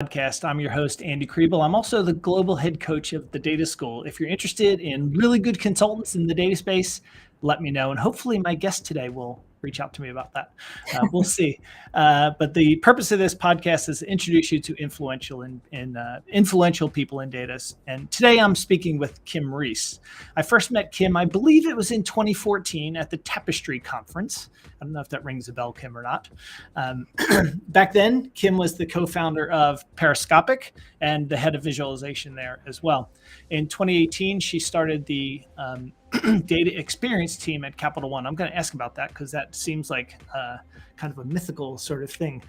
Podcast. I'm your host, Andy Kriebel. I'm also the global head coach of the Data School. If you're interested in really good consultants in the data space, let me know. And hopefully my guest today will reach out to me about that. We'll see. But the purpose of this podcast is to introduce you to influential people in data. And today I'm speaking with Kim Rees. I first met Kim, I believe it was in 2014 at the Tapestry conference. I don't know if that rings a bell, Kim, or not. Back then, Kim was the co-founder of Periscopic and the head of visualization there as well. In 2018, she started the data experience team at Capital One. I'm going to ask about that because that seems like kind of a mythical sort of thing.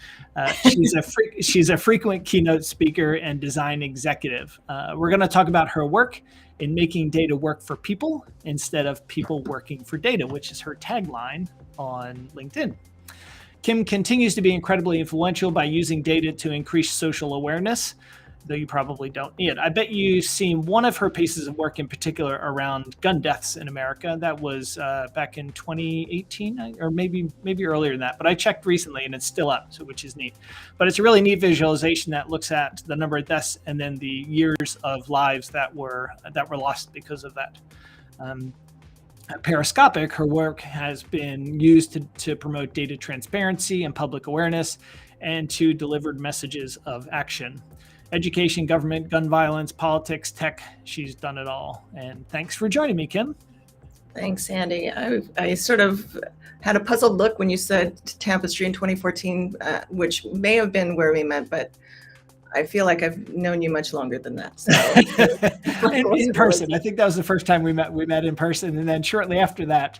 She's a frequent keynote speaker and design executive. We're going to talk about her work in making data work for people instead of people working for data, which is her tagline on LinkedIn. Kim continues to be incredibly influential by using data to increase social awareness, though you probably don't need it. I bet you've seen one of her pieces of work in particular around gun deaths in America. That was back in 2018, or maybe earlier than that. But I checked recently and it's still up, which is neat. But it's a really neat visualization that looks at the number of deaths and then the years of lives that were lost because of that. At Periscopic, her work has been used to promote data transparency and public awareness and to deliver messages of action. Education, government, gun violence, politics, tech, she's done it all. And thanks for joining me, Kim. Thanks, Andy. I sort of had a puzzled look when you said Tapestry in 2014, which may have been where we met, but I feel like I've known you much longer than that. So. in person. I think that was the first time we met in person. And then shortly after that,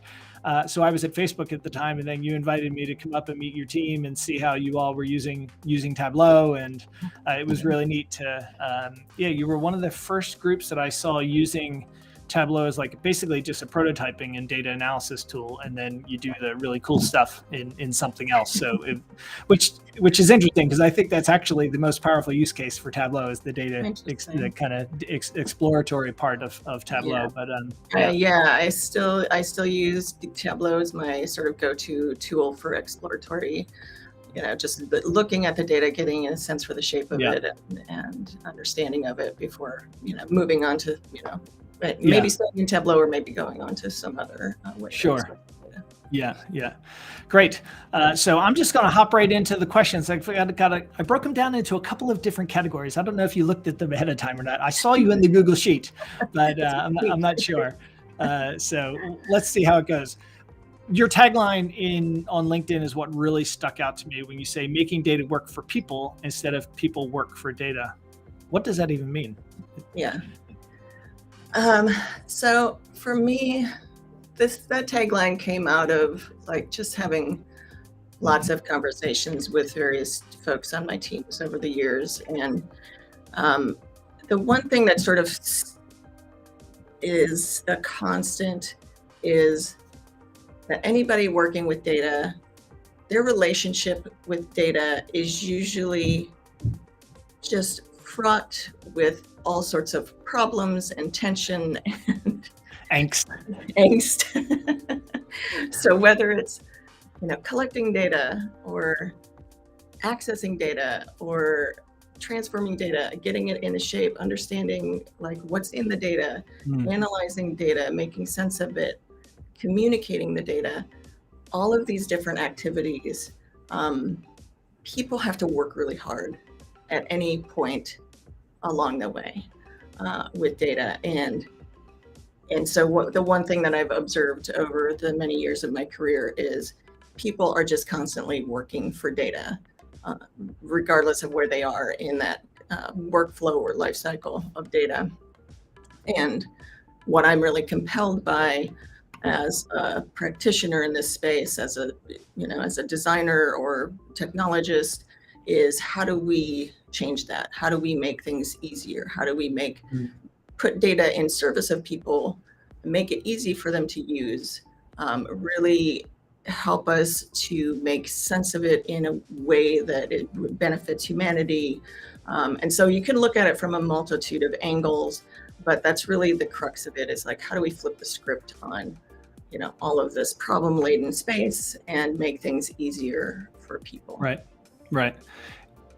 so I was at Facebook at the time, and then you invited me to come up and meet your team and see how you all were using Tableau. And it was really neat to, you were one of the first groups that I saw using Tableau as like basically just a prototyping and data analysis tool, and then you do the really cool stuff in something else. So, which is interesting because I think that's actually the most powerful use case for Tableau is the data, the kind of exploratory part of Tableau. Yeah. I still use Tableau as my sort of go-to tool for exploratory. Just looking at the data, getting a sense for the shape of it and understanding of it before moving on to maybe staying in Tableau or maybe going on to some other way. Sure. Yeah. Great. So I'm just going to hop right into the questions. I broke them down into a couple of different categories. I don't know if you looked at them ahead of time or not. I saw you in the Google Sheet, but I'm not sure. So let's see how it goes. Your tagline on LinkedIn is what really stuck out to me when you say making data work for people instead of people work for data. What does that even mean? Yeah. So for me, that tagline came out of like just having lots of conversations with various folks on my teams over the years. And the one thing that sort of is a constant is that anybody working with data, their relationship with data is usually just fraught with all sorts of problems and tension and angst. So whether it's collecting data or accessing data or transforming data, getting it into shape, understanding like what's in the data, analyzing data, making sense of it, communicating the data, all of these different activities, people have to work really hard at any point along the way with data. And so the one thing that I've observed over the many years of my career is people are just constantly working for data, regardless of where they are in that workflow or life cycle of data. And what I'm really compelled by as a practitioner in this space, as a designer or technologist, is how do we change that? How do we make things easier? How do we put data in service of people, make it easy for them to use, really help us to make sense of it in a way that it benefits humanity. And so you can look at it from a multitude of angles, but that's really the crux of it, is like, how do we flip the script on, all of this problem-laden space and make things easier for people? Right.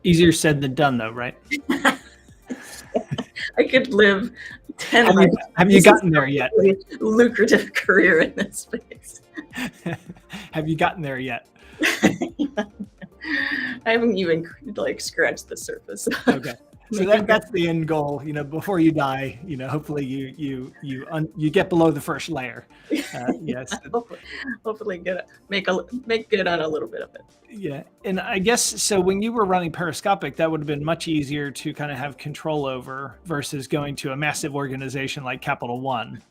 Easier said than done, though, right? I could live 10 Have lives. have you gotten there yet? Really lucrative career in this space. Have you gotten there yet? I haven't even scratched the surface. Okay. So that's the end goal, before you die, hopefully you get below the first layer. Yes. Hopefully make good on a little bit of it. Yeah. And I guess, so when you were running Periscopic, that would have been much easier to kind of have control over versus going to a massive organization like Capital One.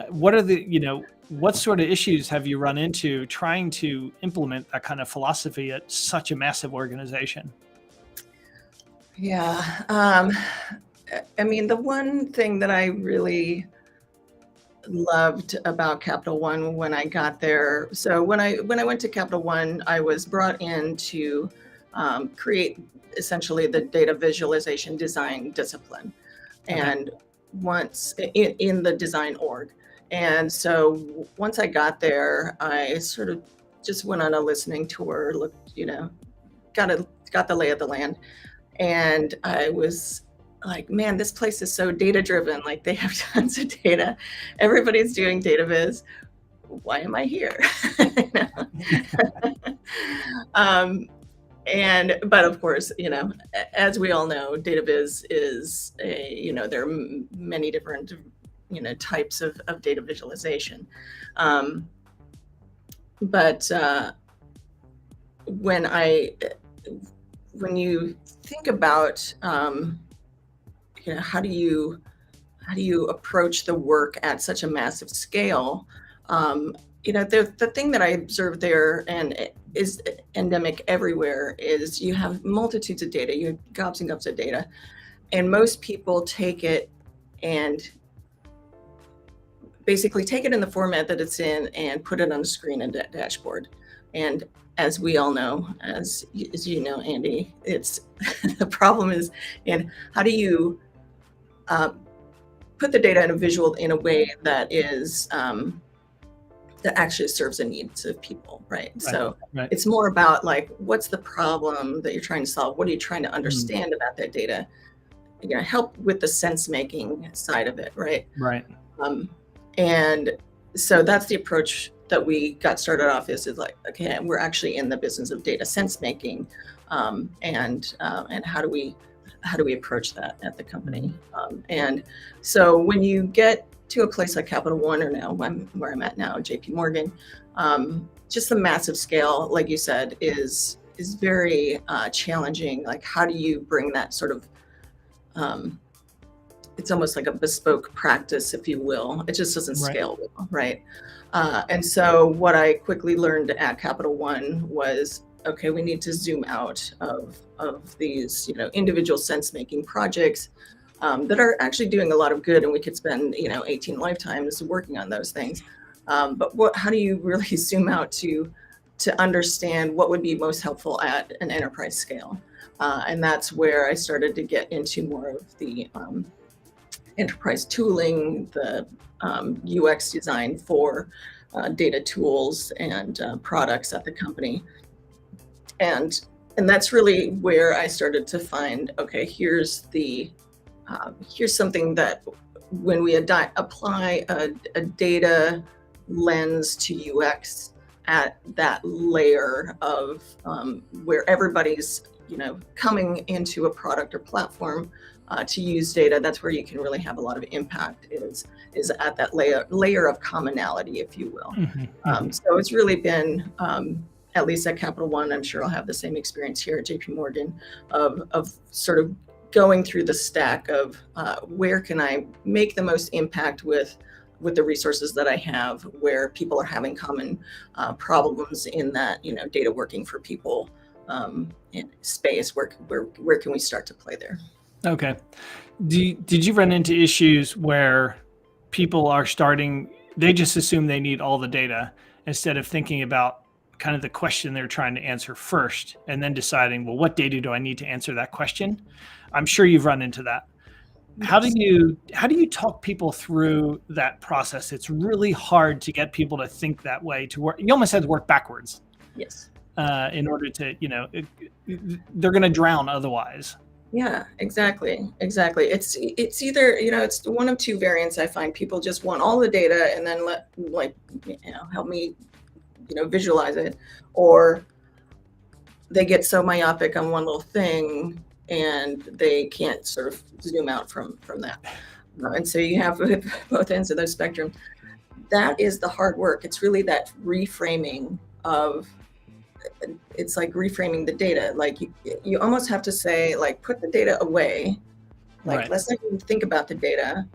What sort of issues have you run into trying to implement that kind of philosophy at such a massive organization? Yeah. I mean, the one thing that I really loved about Capital One when I got there. So when I went to Capital One, I was brought in to create essentially the data visualization design discipline, and once in the design org. And so once I got there, I sort of just went on a listening tour, looked, got the lay of the land. And I was like, man, this place is so data driven. Like, they have tons of data. Everybody's doing data viz. Why am I here? But of course, as we all know, data viz is there are many different, types of data visualization. But when you think about, how do you approach the work at such a massive scale? The thing that I observed there, and is endemic everywhere, is you have multitudes of data, you have gobs and gobs of data, and most people take it and basically take it in the format that it's in and put it on a screen and dashboard. And as we all know, as you know, Andy, it's the problem is in how do you put the data in a visual in a way that is that actually serves the needs of people, right? So it's more about like, what's the problem that you're trying to solve? What are you trying to understand about that data? Help with the sense making side of it, right? Right. And so that's the approach that we got started off is like, okay, we're actually in the business of data sense making, and how do we approach that at the company? And so when you get to a place like Capital One, or now where I'm at now, JP Morgan, just the massive scale, like you said, is very challenging. Like, how do you bring that sort of it's almost like a bespoke practice, if you will. It just doesn't scale well, right? And so what I quickly learned at Capital One was, okay, we need to zoom out of these, individual sense-making projects that are actually doing a lot of good, and we could spend, 18 lifetimes working on those things. But how do you really zoom out to understand what would be most helpful at an enterprise scale? And that's where I started to get into more of the enterprise tooling, the UX design for data tools and products at the company. And that's really where I started to find, okay, here's something that when we apply a data lens to UX at that layer of where everybody's coming into a product or platform to use data, that's where you can really have a lot of impact, is at that layer of commonality, if you will. So it's really been, at least at Capital One, I'm sure I'll have the same experience here at JP Morgan, of sort of going through the stack of where can I make the most impact with the resources that I have, where people are having common problems in that, data working for people in space, where can we start to play there? Okay. Did you run into issues where people are they just assume they need all the data instead of thinking about kind of the question they're trying to answer first, and then deciding, well, what data do I need to answer that question? I'm sure you've run into that. Yes. How do you talk people through that process? It's really hard to get people to think that way, to work. You almost had to work backwards. Yes. in order to, they're going to drown otherwise. Yeah, exactly. It's either, it's one of two variants. I find people just want all the data and then help me, visualize it, or they get so myopic on one little thing and they can't sort of zoom out from that. And so you have both ends of the spectrum. That is the hard work. It's really that reframing of, it's like reframing the data. Like you almost have to say, like, put the data away. Like, Right. Let's not even think about the data.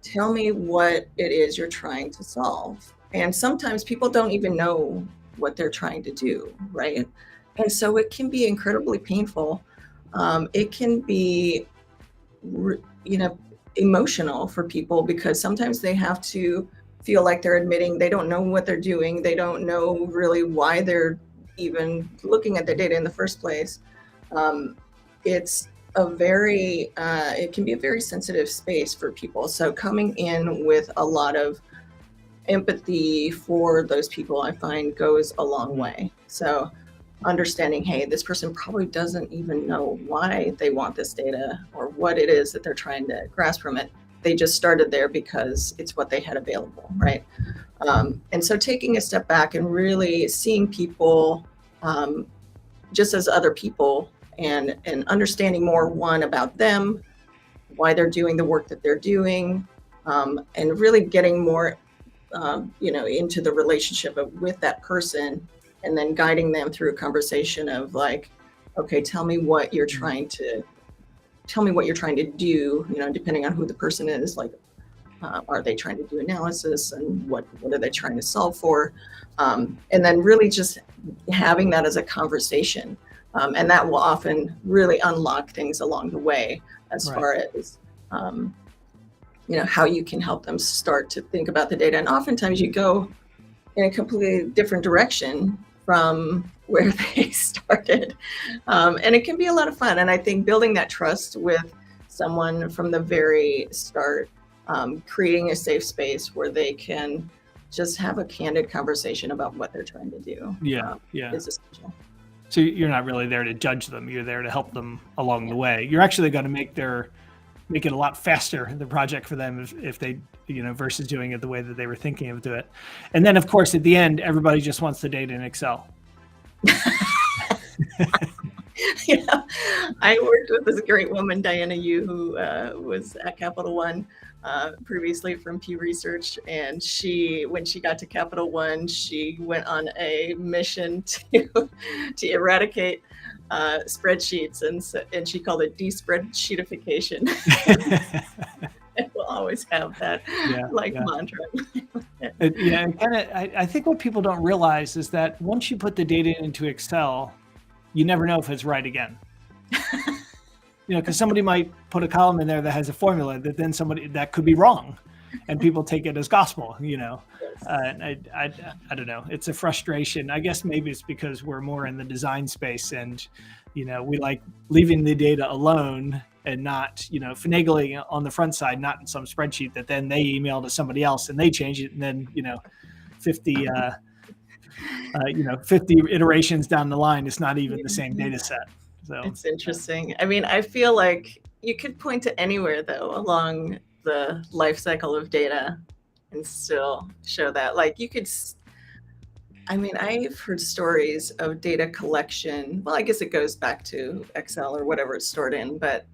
Tell me what it is you're trying to solve. And sometimes people don't even know what they're trying to do, right? And so it can be incredibly painful. It can be, emotional for people, because sometimes they have to feel like they're admitting they don't know what they're doing. They don't know really why they're even looking at the data in the first place. It's it can be a very sensitive space for people. So coming in with a lot of empathy for those people, I find, goes a long way. So understanding, hey, this person probably doesn't even know why they want this data or what it is that they're trying to grasp from it. They just started there because it's what they had available, right? And so taking a step back and really seeing people just as other people, and understanding more, one, about them, why they're doing the work that they're doing, and really getting more into the relationship with that person, and then guiding them through a conversation of like, okay, tell me what you're trying to do, depending on who the person is. Like, are they trying to do analysis, and what are they trying to solve for? And then really just having that as a conversation. And that will often really unlock things along the way, as far as, how you can help them start to think about the data. And oftentimes you go in a completely different direction from where they started. And it can be a lot of fun. And I think building that trust with someone from the very start, creating a safe space where they can just have a candid conversation about what they're trying to do. Is essential. So you're not really there to judge them. You're there to help them along the way. You're actually going to make it a lot faster, the project, for them if they, versus doing it the way that they were thinking of doing it. And then, of course, at the end, everybody just wants the data in Excel. I worked with this great woman, Diana Yu, who was at Capital One previously from Pew Research, and when she got to Capital One, she went on a mission to eradicate spreadsheets, and she called it de-spreadsheetification. And we'll always have that mantra. I think what people don't realize is that once you put the data into Excel, you never know if it's right again. Because somebody might put a column in there that has a formula that then that could be wrong, and people take it as gospel. I don't know. It's a frustration. I guess maybe it's because we're more in the design space, and we like leaving the data alone and not finagling on the front side, not in some spreadsheet that then they email to somebody else and they change it, and then 50 iterations down the line, it's not even the same data set. So it's interesting. I mean, I feel like you could point to anywhere, though, along the life cycle of data and still show that. Like, you could, I've heard stories of data collection. Well, I guess it goes back to Excel or whatever it's stored in, but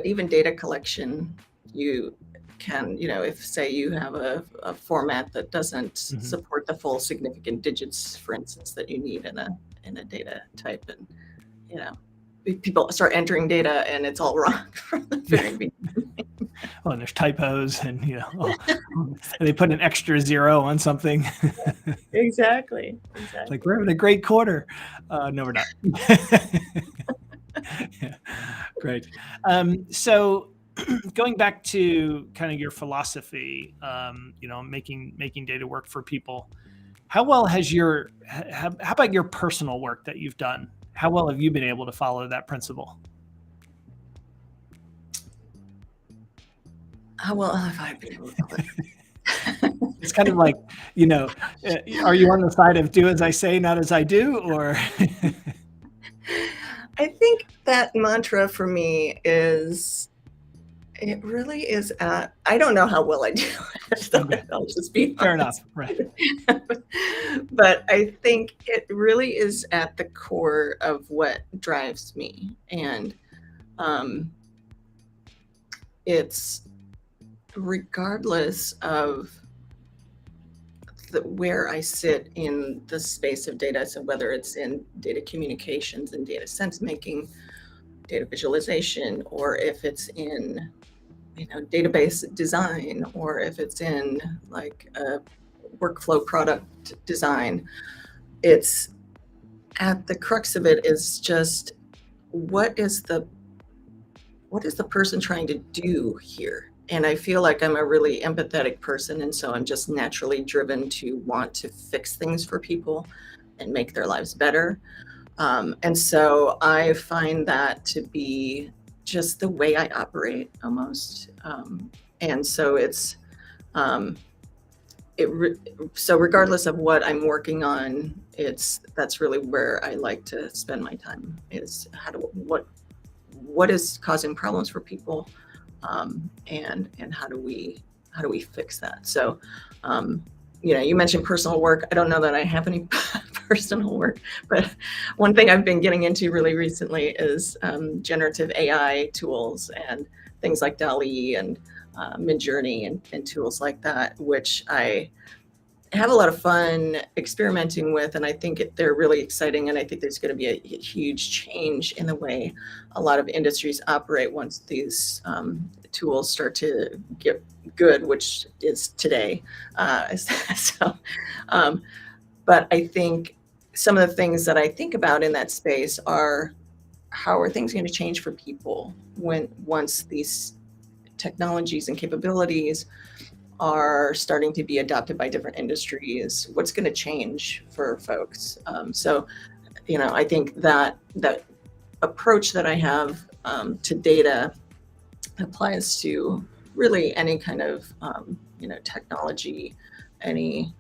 even data collection, you can, if, say, you have a format that doesn't support the full significant digits, for instance, that you need in a data type, and people start entering data and it's all wrong from the very beginning. Well, and there's typos, and they put an extra zero on something. Exactly. Like, we're having a great quarter. No, we're not. Yeah. Great. So going back to kind of your philosophy, making data work for people, how about your personal work that you've done? How well have you been able to follow that principle? How well have I been able to follow it? It's kind of like, are you on the side of do as I say, not as I do, or? I think that mantra for me is, it really is I don't know how well I do it. Okay. I'll just be Fair honest. enough. Right. But I think it really is at the core of what drives me. And it's regardless of where I sit in the space of data. So whether it's in data communications and data sense making, data visualization, or if it's in database design, or if it's in like a workflow product design, it's at the crux of it is just what is the person trying to do here? And I feel like I'm a really empathetic person, and so I'm just naturally driven to want to fix things for people and make their lives better. And so I find that to be just the way I operate almost. And so it's so regardless of what I'm working on, that's really where I like to spend my time, is what is causing problems for people, and how do we fix that? So you mentioned personal work. I don't know that I have any personal work, but one thing I've been getting into really recently is generative AI tools and things like DALL-E and Midjourney and tools like that, which I have a lot of fun experimenting with, and I think they're really exciting, and I think there's going to be a huge change in the way a lot of industries operate once these tools start to get good, which is today. But I think some of the things that I think about in that space are, how are things going to change for people once these technologies and capabilities are starting to be adopted by different industries? What's going to change for folks? So I think that approach that I have to data applies to really any kind of technology, any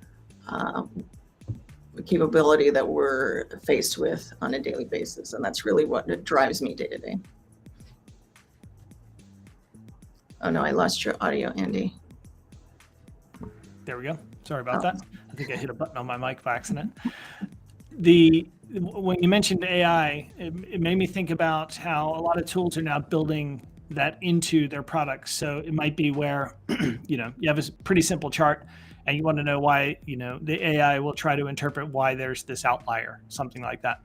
capability that we're faced with on a daily basis, and that's really what drives me day to day. Oh no, I lost your audio, Andy. There we go. Sorry about that. I think I hit a button on my mic by accident. When you mentioned AI, it made me think about how a lot of tools are now building that into their products. So it might be where you have a pretty simple chart, and you want to know why the AI will try to interpret why there's this outlier, something like that.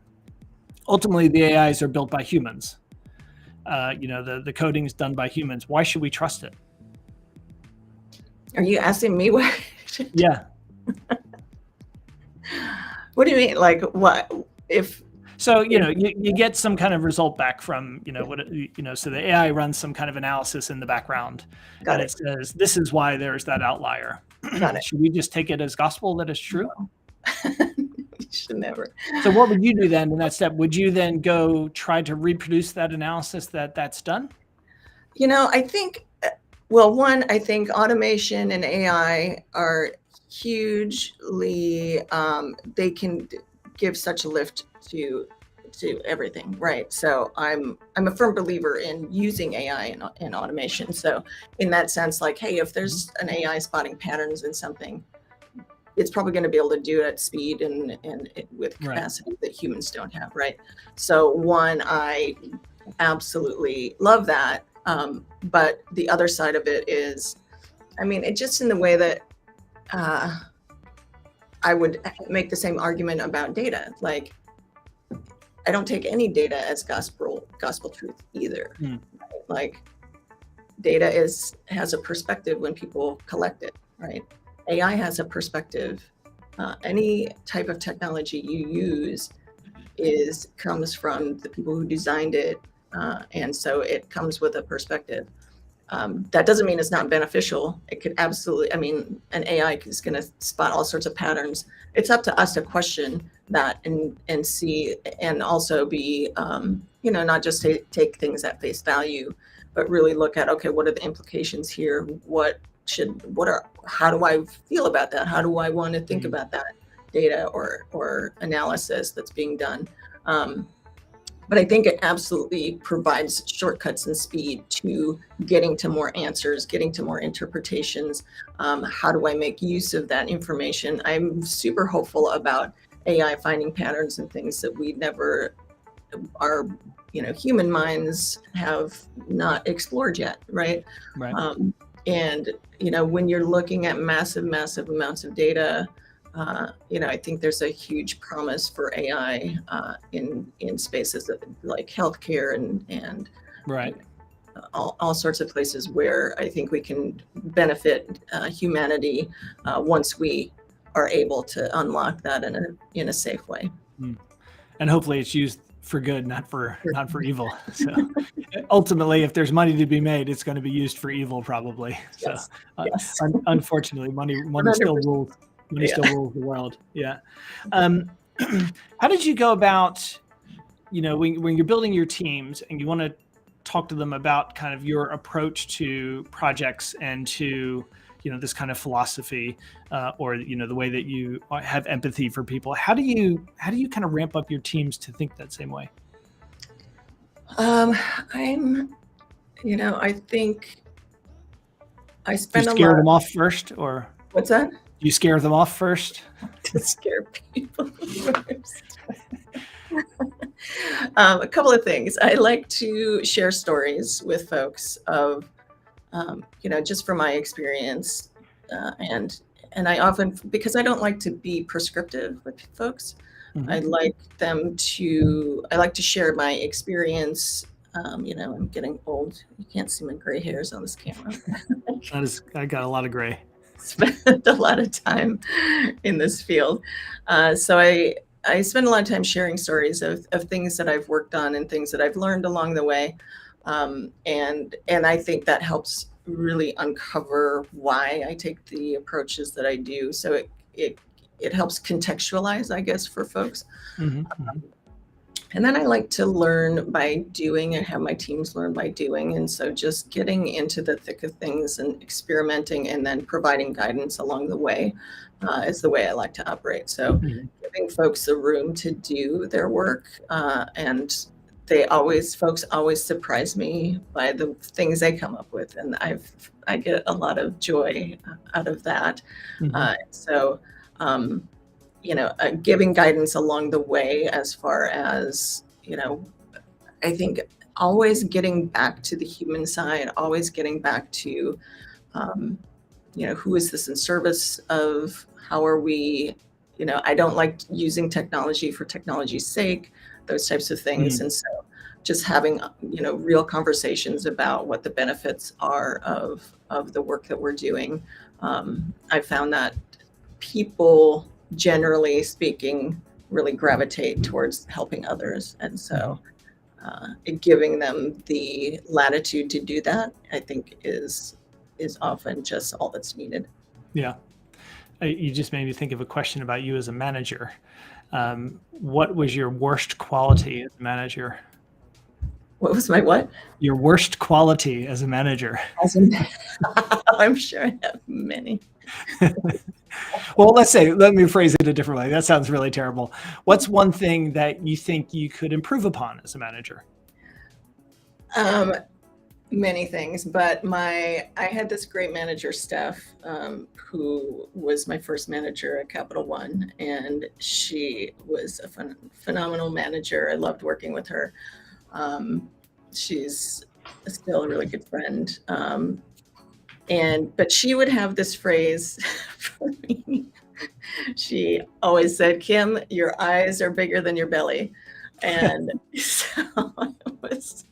Ultimately, the AIs are built by humans. The coding is done by humans. Why should we trust it? Are you asking me what? Yeah. What do you mean? Like what? If so, you get some kind of result back from, so the AI runs some kind of analysis in the background, and it says, this is why there's that outlier. Got it. Should we just take it as gospel that it's true? No. You should never. So what would you do then in that step? Would you then go try to reproduce that analysis that's done? I think, I think automation and AI are hugely, they can give such a lift to everything, right? So I'm a firm believer in using AI in automation. So in that sense, like, hey, if there's an AI spotting patterns in something, it's probably going to be able to do it at speed and with capacity that humans don't have, right? So I absolutely love that. But the other side of it is, it just in the way that I would make the same argument about data. Like, I don't take any data as gospel truth either. Right? Like, data has a perspective when people collect it, right? AI has a perspective. Any type of technology you use comes from the people who designed it, and so it comes with a perspective. That doesn't mean it's not beneficial. It could absolutely, an AI is going to spot all sorts of patterns. It's up to us to question that and see, and also be, not just take things at face value, but really look at, okay, what are the implications here? What how do I feel about that? How do I want to think about that data or analysis that's being done? But I think it absolutely provides shortcuts and speed to getting to more answers, getting to more interpretations. How do I make use of that information? I'm super hopeful about AI finding patterns and things that we never our human minds have not explored yet, right? Right. And when you're looking at massive amounts of data, I think there's a huge promise for AI in spaces like healthcare and Right. all sorts of places where I think we can benefit humanity once we are able to unlock that in a safe way. And hopefully it's used for good, not for evil. So ultimately, if there's money to be made, it's going to be used for evil, probably. Yes. So Yes. Unfortunately, money still rules. Money still rules the world. Yeah. How did you go about, when you're building your teams and you want to talk to them about kind of your approach to projects and to, this kind of philosophy, or, the way that you have empathy for people? How do you kind of ramp up your teams to think that same way? I think I Do spend you a scare lot. them off first, or What's that? do you scare them off first? To scare people first. A couple of things. I like to share stories with folks of, just from my experience, and I often, because I don't like to be prescriptive with folks, I like to share my experience. I'm getting old. You can't see my gray hairs on this camera. I got a lot of gray. Spent a lot of time in this field. So I spend a lot of time sharing stories of things that I've worked on and things that I've learned along the way. And I think that helps really uncover why I take the approaches that I do. So it helps contextualize, I guess, for folks. And then I like to learn by doing and have my teams learn by doing. And so just getting into the thick of things and experimenting and then providing guidance along the way is the way I like to operate. So giving folks the room to do their work, and folks always surprise me by the things they come up with. And I get a lot of joy out of that. Giving guidance along the way, as far as, I think always getting back to the human side, always getting back to, who is this in service of? How are we, I don't like using technology for technology's sake, those types of things. And so just having, real conversations about what the benefits are of the work that we're doing. I found that people, generally speaking, really gravitate towards helping others. And so giving them the latitude to do that, I think is often just all that's needed. Yeah. You just made me think of a question about you as a manager. What was your worst quality as a manager? What was my what? Your worst quality as a manager. I'm sure I have many. Well, let me phrase it a different way. That sounds really terrible. What's one thing that you think you could improve upon as a manager? Many things, but I had this great manager, Steph, who was my first manager at Capital One, and she was a phenomenal manager. I loved working with her. She's still a really good friend. But she would have this phrase for me. She always said, "Kim, your eyes are bigger than your belly." And so it was,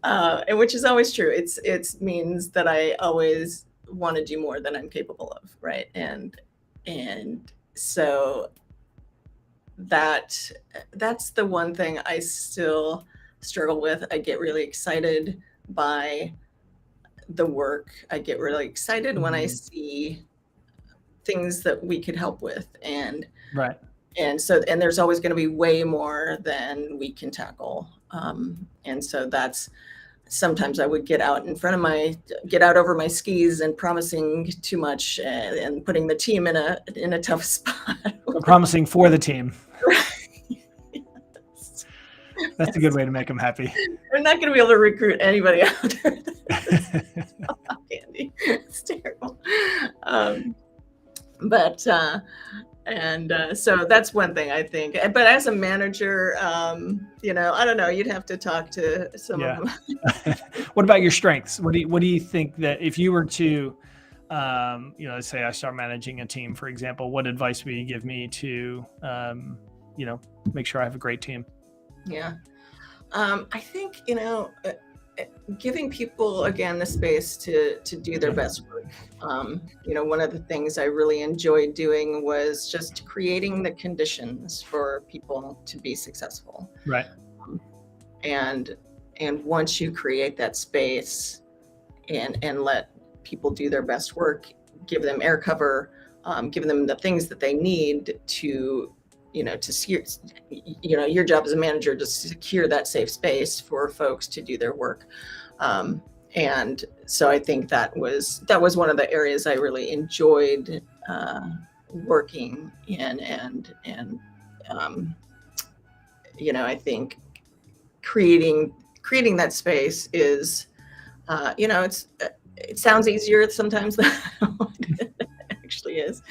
and which is always true. It means that I always want to do more than I'm capable of, right? And so that's the one thing I still struggle with. I get really excited by the work. I get really excited when I see things that we could help with, and there's always going to be way more than we can tackle. And so that's sometimes I would get out over my skis and promising too much and putting the team in a tough spot. Promising for the team. Yes. That's a good way to make them happy. They're not going to be able to recruit anybody out there. Candy. It's terrible. So that's one thing I think. But as a manager, I don't know. You'd have to talk to some of them. What about your strengths? What do you think that if you were to, let's say I start managing a team, for example, what advice would you give me to, make sure I have a great team? Yeah. I think, giving people, again, the space to do their best work. One of the things I really enjoyed doing was just creating the conditions for people to be successful. Right. And once you create that space and let people do their best work, give them air cover, give them the things that they need to secure, your job as a manager to secure that safe space for folks to do their work. And so I think that was one of the areas I really enjoyed working in, and I think creating that space is, it sounds easier sometimes than it actually is.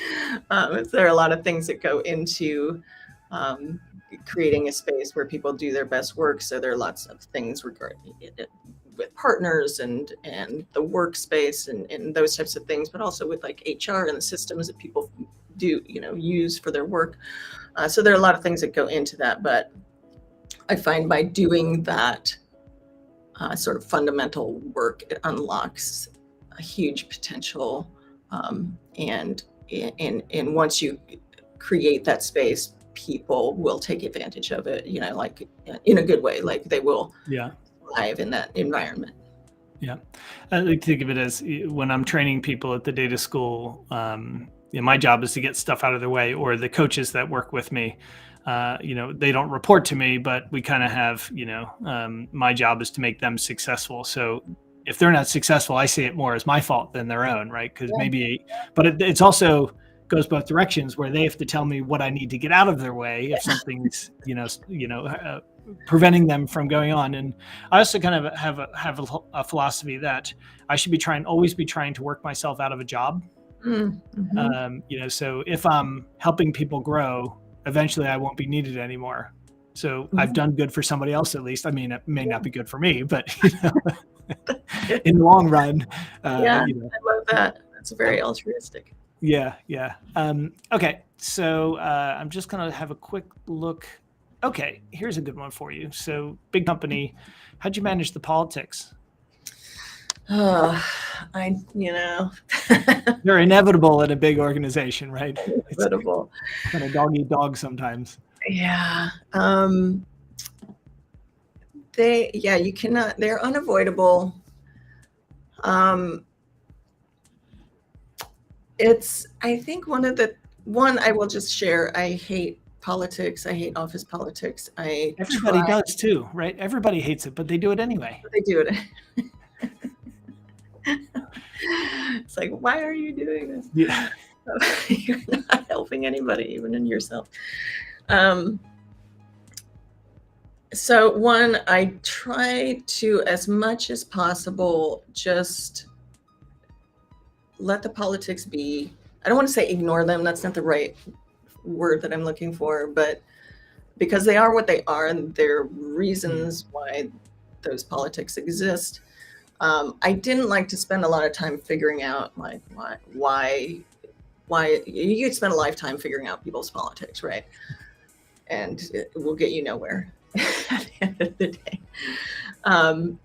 There are a lot of things that go into creating a space where people do their best work. So there are lots of things regarding it with partners and the workspace and those types of things, but also with like HR and the systems that people do, use for their work. So there are a lot of things that go into that, but I find by doing that sort of fundamental work, it unlocks a huge potential. And once you create that space, people will take advantage of it, like in a good way, like they will thrive in that environment. Yeah. I like to think of it as when I'm training people at the data school, my job is to get stuff out of their way, or the coaches that work with me, they don't report to me, but we kind of have, my job is to make them successful. So if they're not successful, I see it more as my fault than their own, right? Because but it's also goes both directions, where they have to tell me what I need to get out of their way if something's, preventing them from going on. And I also kind of have a philosophy that I should always be trying to work myself out of a job. Mm-hmm. So if I'm helping people grow, eventually I won't be needed anymore. So mm-hmm. I've done good for somebody else, at least. I mean, it may not be good for me, but in the long run. I love that. That's very altruistic. Yeah. Okay. So I'm just going to have a quick look. Okay. Here's a good one for you. So big company, how'd you manage the politics? They're inevitable in a big organization, right? Inevitable. It's kind of dog eat dog sometimes. Yeah. You cannot, they're unavoidable. I think one I will just share, I hate politics. I hate office politics. Everybody does too, right? Everybody hates it, but they do it anyway. They do it. It's like, why are you doing this? Yeah. You're not helping anybody, even in yourself. So one, I try to, as much as possible, just let the politics be. I don't want to say ignore them. That's not the right word that I'm looking for, but because they are what they are, and there are reasons why those politics exist. I didn't like to spend a lot of time figuring out like why you could spend a lifetime figuring out people's politics, right? And it will get you nowhere at the end of the day. And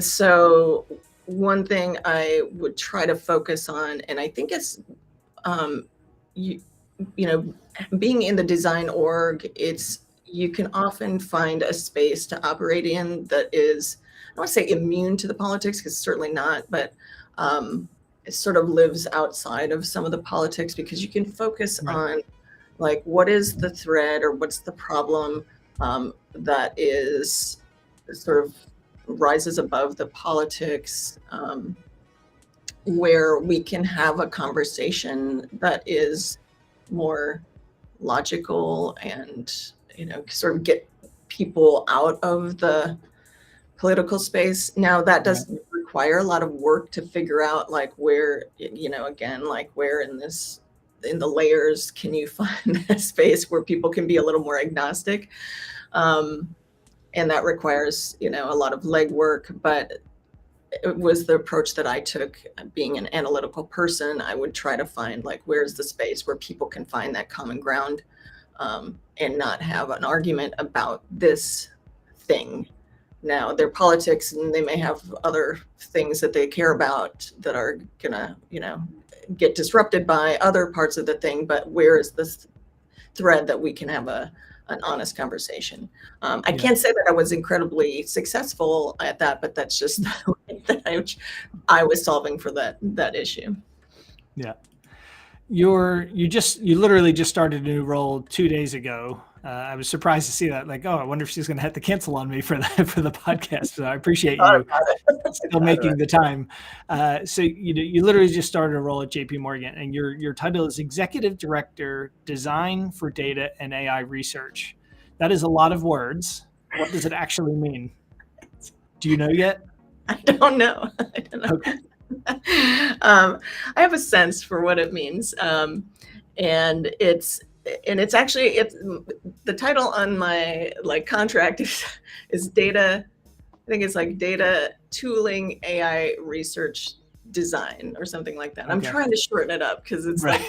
so one thing I would try to focus on, and I think it's, being in the design org, you can often find a space to operate in that is, I don't want to say immune to the politics, because certainly not, but it sort of lives outside of some of the politics, because you can focus on like, what is the thread or what's the problem that is sort of rises above the politics, where we can have a conversation that is more logical and, sort of get people out of the political space. Now that does require a lot of work to figure out like where, again, like where in the layers can you find a space where people can be a little more agnostic. And that requires, a lot of legwork, but it was the approach that I took. Being an analytical person, I would try to find like, where's the space where people can find that common ground, and not have an argument about this thing. Now, they're politics and they may have other things that they care about that are gonna, get disrupted by other parts of the thing, but where is this thread that we can have an honest conversation? I can't say that I was incredibly successful at that, but that's just the way that I was solving for that issue. Yeah. You literally just started a new role 2 days ago. I was surprised to see that. Like, oh, I wonder if she's going to have to cancel on me for the podcast. So I appreciate you still making the time. So you literally just started a role at JP Morgan, and your title is Executive Director, Design for Data and AI Research. That is a lot of words. What does it actually mean? Do you know yet? I don't know. Okay. I have a sense for what it means, and it's actually the title on my contract is data. I think it's like data tooling AI research design or something like that. Okay. I'm trying to shorten it up because it's right.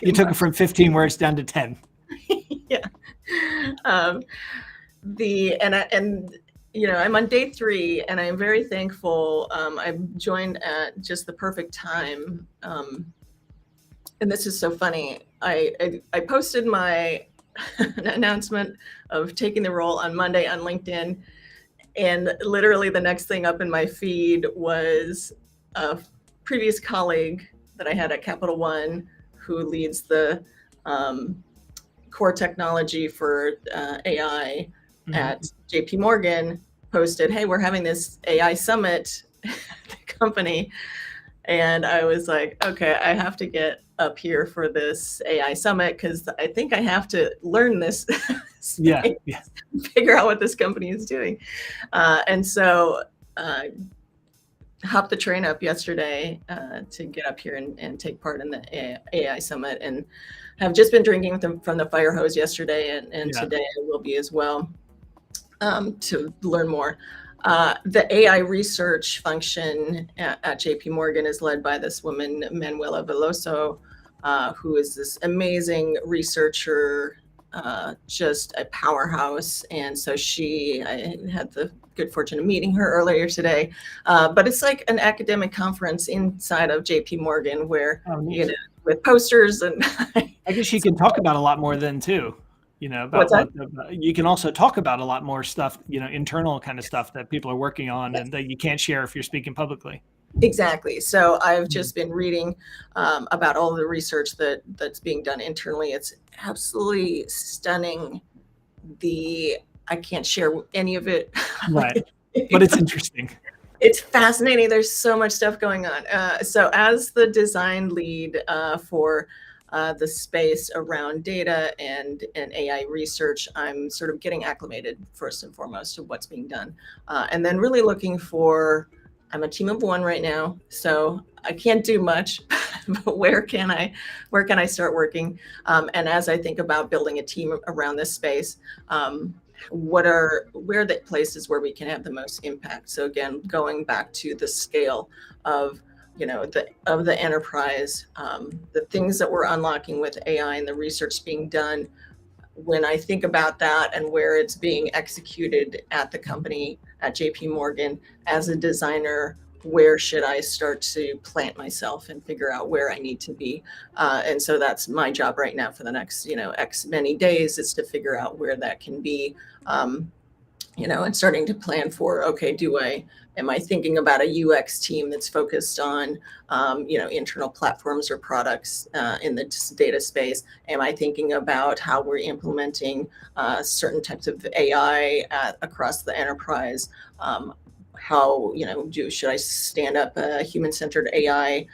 You took it from 15 words down to 10. Yeah. I'm on day 3, and I'm very thankful. I joined at just the perfect time. And this is so funny. I posted my announcement of taking the role on Monday on LinkedIn. And literally the next thing up in my feed was a previous colleague that I had at Capital One who leads the core technology for AI at JP Morgan, posted, hey, we're having this AI summit at the company. And I was like, okay, I have to get up here for this AI summit because I think I have to learn this. Figure out what this company is doing. And so hopped the train up yesterday to get up here and take part in the AI summit, and have just been drinking from the fire hose yesterday, and today I will be as well, to learn more. The AI research function at JP Morgan is led by this woman, Manuela Veloso, who is this amazing researcher, just a powerhouse. And so I had the good fortune of meeting her earlier today. But it's like an academic conference inside of JP Morgan where, with posters and I guess you can talk about a lot more then too. About you can also talk about a lot more stuff, internal kind of stuff that people are working on and that you can't share if you're speaking publicly. Exactly. So I've just been reading about all the research that's being done internally. It's absolutely stunning. I can't share any of it. Right. But it's interesting. It's fascinating. There's so much stuff going on. So as the design lead for the space around data and AI research, I'm sort of getting acclimated first and foremost to what's being done. And then really looking I'm a team of 1 right now, so I can't do much, but where can I start working? And as I think about building a team around this space, where are the places where we can have the most impact? So again, going back to the scale of the enterprise, the things that we're unlocking with AI and the research being done. When I think about that and where it's being executed at the company at JP Morgan as a designer, where should I start to plant myself and figure out where I need to be? And so that's my job right now for the next, X many days, is to figure out where that can be. and starting to plan for, okay, am I thinking about a UX team that's focused on, internal platforms or products in the data space? Am I thinking about how we're implementing certain types of AI across the enterprise? How, should I stand up a human-centered AI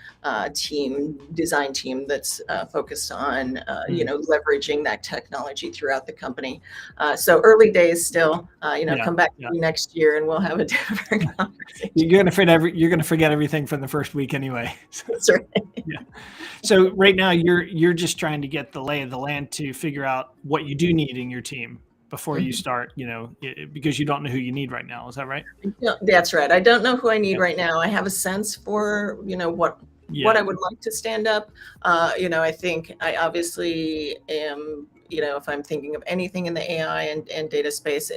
design team that's focused on, leveraging that technology throughout the company? So early days still, Yeah, come back yeah. to me next year and we'll have a different conversation. You're gonna forget everything from the first week anyway. That's right. Yeah. So right now you're just trying to get the lay of the land to figure out what you do need in your team before you start, because you don't know who you need right now. Is that right? Yeah, that's right. I don't know who I need Yeah. right now. I have a sense for, what Yeah. I would like to stand up. I think I obviously am, if I'm thinking of anything in the AI and data space,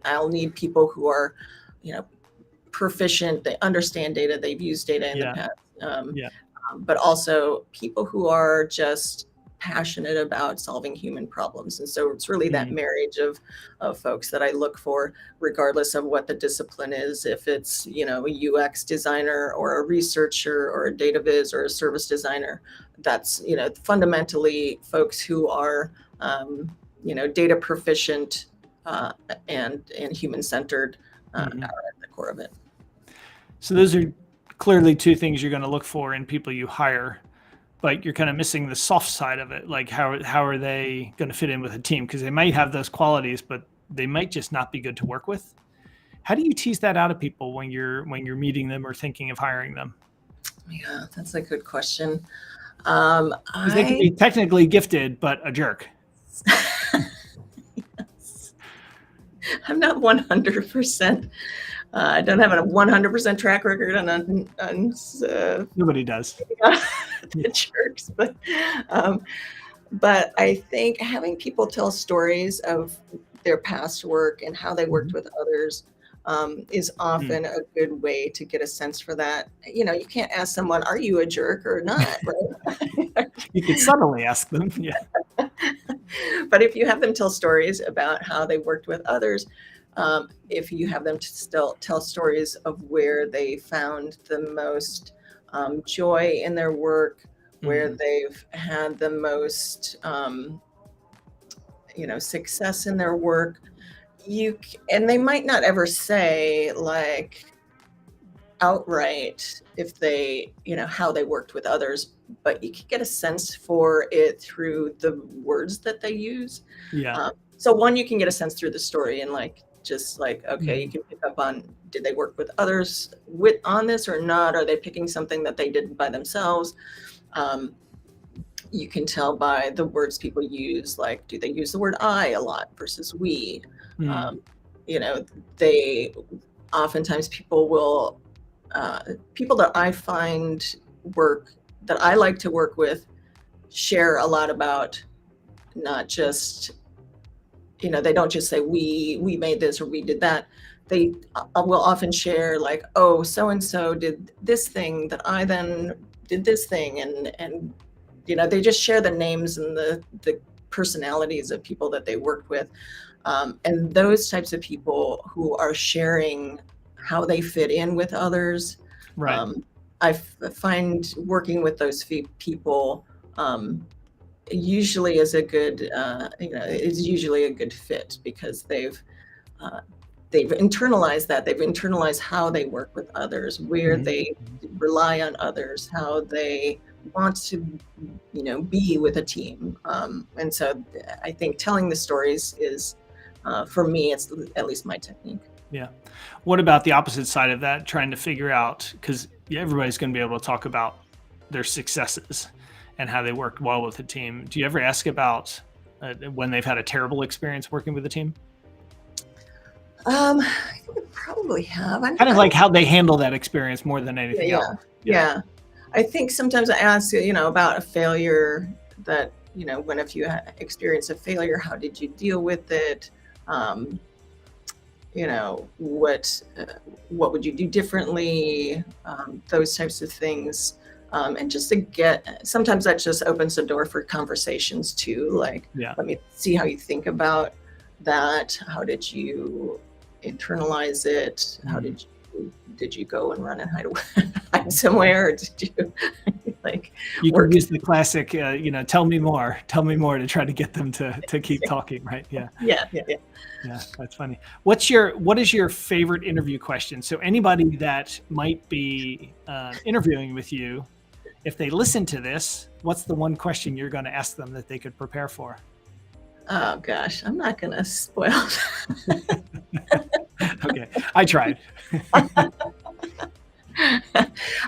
I'll need people who are, proficient, they understand data, they've used data in the Yeah. past. Yeah. But also people who are just passionate about solving human problems. And so it's really that marriage of folks that I look for, regardless of what the discipline is, if it's, a UX designer or a researcher or a data viz or a service designer. That's, fundamentally folks who are, data proficient and human-centered are at the core of it. So those are clearly two things you're going to look for in people you hire, but you're kind of missing the soft side of it. Like how are they going to fit in with a team? Because they might have those qualities, but they might just not be good to work with. How do you tease that out of people when you're meeting them or thinking of hiring them? Yeah, that's a good question. They can be technically gifted, but a jerk. Yes. I'm not 100%. I don't have a 100% track record on Nobody does. The jerks, but I think having people tell stories of their past work and how they worked with others is often a good way to get a sense for that. You can't ask someone, "Are you a jerk or not?" Right? You could subtly ask them. Yeah. But if you have them tell stories about how they worked with others, if you have them to still tell stories of where they found the most joy in their work, where they've had the most, success in their work, and they might not ever say like outright if they, how they worked with others, but you can get a sense for it through the words that they use. Yeah. So one, you can get a sense through the story and okay, you can pick up on, did they work with others on this or not? Are they picking something that they did by themselves? You can tell by the words people use, like, do they use the word I a lot versus we? They oftentimes people will, people that I find that I like to work with share a lot about not just, they don't just say we made this or we did that. They will often share like, oh, so-and-so did this thing that I then did this thing. And they just share the names and the personalities of people that they worked with. And those types of people who are sharing how they fit in with others. Right. I find working with those people usually is a good, is usually a good fit because they've internalized that. They've internalized how they work with others, where they rely on others, how they want to, be with a team. And so I think telling the stories is, for me, it's at least my technique. Yeah. What about the opposite side of that? Trying to figure out, because everybody's going to be able to talk about their successes and how they worked well with the team. Do you ever ask about when they've had a terrible experience working with a team? I probably have. Kind of like how they handle that experience more than anything else. Yeah. I think sometimes I ask, about a failure that, if you experience a failure, how did you deal with it? What would you do differently? Those types of things. And just to sometimes that just opens the door for conversations too. Like, let me see how you think about that. How did you internalize it? How did you go and run and hide somewhere, or did you like you work? can use the classic, tell me more to try to get them to keep talking, right? Yeah. Yeah. Yeah, that's funny. What is your favorite interview question? So anybody that might be interviewing with you, if they listen to this, what's the one question you're going to ask them that they could prepare for? Oh gosh, I'm not gonna spoil. Okay, I tried.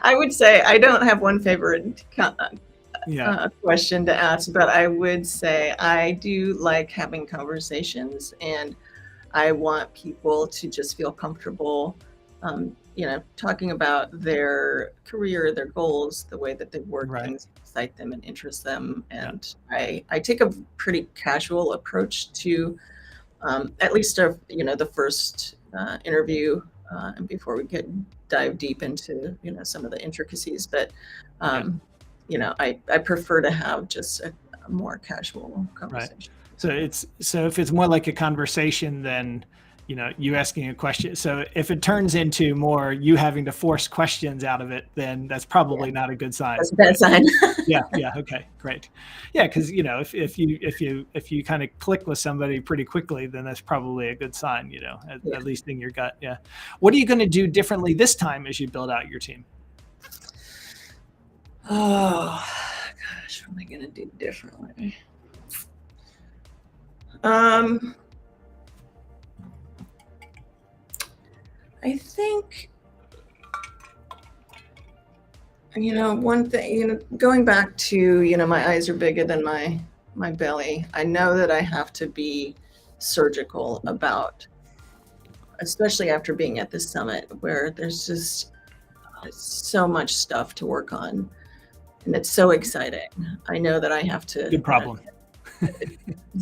I would say I don't have one favorite Yeah. question to ask, but I would say I do like having conversations, and I want people to just feel comfortable, talking about their career, their goals, the way that they work, Right. things excite them and interest them. And I take a pretty casual approach to at least the first interview, and before we dive deep into some of the intricacies. But I prefer to have just a more casual conversation. Right. So if it's more like a conversation than you asking a question. So if it turns into more you having to force questions out of it, then that's probably not a good sign. That's a bad sign. Yeah. Okay, great. Yeah, because if you kind of click with somebody pretty quickly, then that's probably a good sign. At least in your gut. Yeah. What are you going to do differently this time as you build out your team? Oh gosh, what am I going to do differently? I think, one thing, going back to, my eyes are bigger than my belly. I know that I have to be surgical about, especially after being at this summit where there's just so much stuff to work on, and it's so exciting. I know that I have to. Good problem.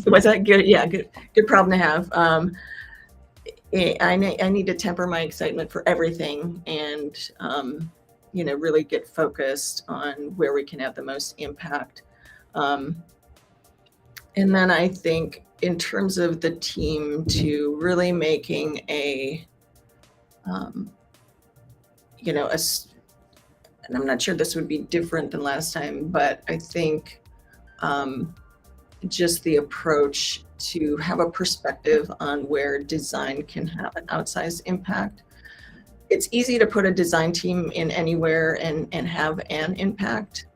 Was that good? Yeah, good problem to have. I need to temper my excitement for everything, and really get focused on where we can have the most impact. And then I think in terms of the team, to really making and I'm not sure this would be different than last time, but I think just the approach to have a perspective on where design can have an outsized impact. It's easy to put a design team in anywhere and have an impact,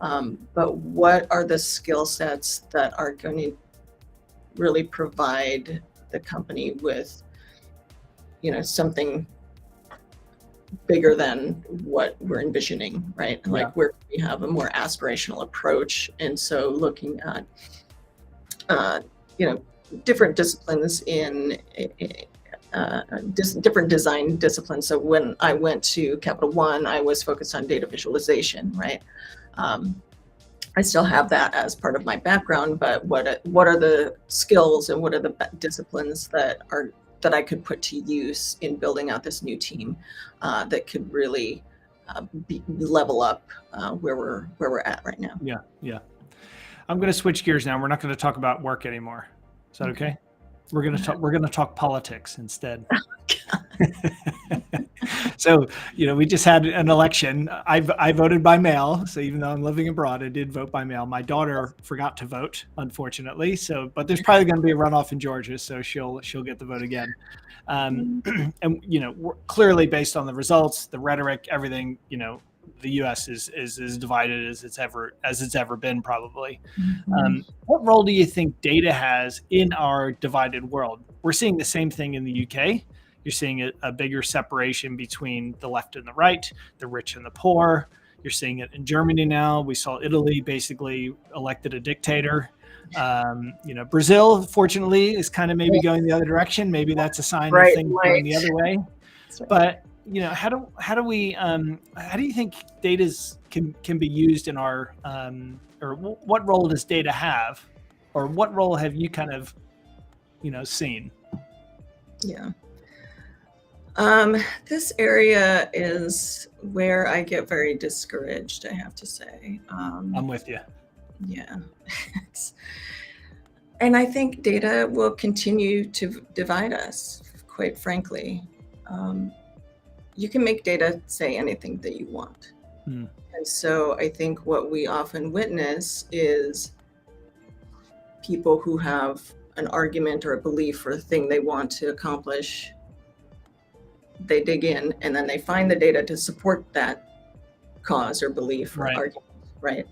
but what are the skill sets that are going to really provide the company with, something bigger than what we're envisioning, right? Like where we have a more aspirational approach. And so looking at, different disciplines in different design disciplines. So when I went to Capital One, I was focused on data visualization, right? I still have that as part of my background, but what are the skills and what are the disciplines that I could put to use in building out this new team that could really level up where we're at right now. Yeah. I'm going to switch gears now. We're not going to talk about work anymore. Is that okay? We're going to talk politics instead. So, we just had an election. I voted by mail. So even though I'm living abroad, I did vote by mail. My daughter forgot to vote, unfortunately. But there's probably going to be a runoff in Georgia, so she'll get the vote again. And clearly based on the results, the rhetoric, everything, the U.S. is divided as it's ever been, probably. What role do you think data has in our divided world? We're seeing the same thing in the UK. You're seeing a bigger separation between the left and the right, the rich and the poor. You're seeing it in Germany now. We saw Italy basically elected a dictator. Brazil, fortunately, is kind of maybe going the other direction. Maybe that's a sign of things going the other way. But how do you think data can be used in our or what role does data have, or what role have you kind of seen? Yeah. This area is where I get very discouraged, I have to say. I'm with you. Yeah. And I think data will continue to divide us, of quite frankly, you can make data say anything that you want. Mm. And so I think what we often witness is people who have an argument or a belief or a thing they want to accomplish, they dig in and then they find the data to support that cause or belief or Right. argument, right?